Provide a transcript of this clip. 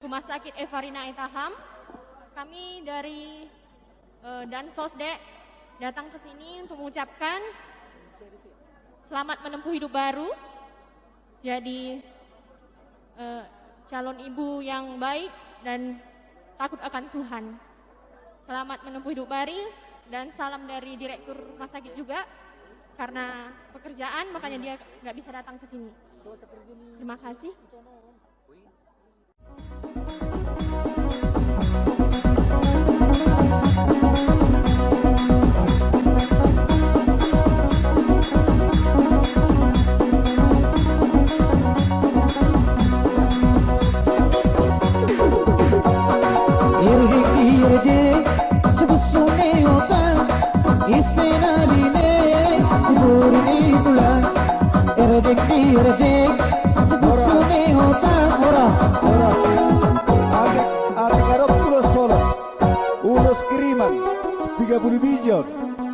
Rumah Sakit Evarina Etaham. Kami dari Dansosdek datang ke sini untuk mengucapkan selamat menempuh hidup baru. Jadi calon ibu yang baik dan takut akan Tuhan. Selamat menempuh hidup baru dan salam dari Direktur Rumah Sakit juga. Karena pekerjaan makanya dia nggak bisa datang ke sini. Terima kasih. Uno scriman, spiega pure vision.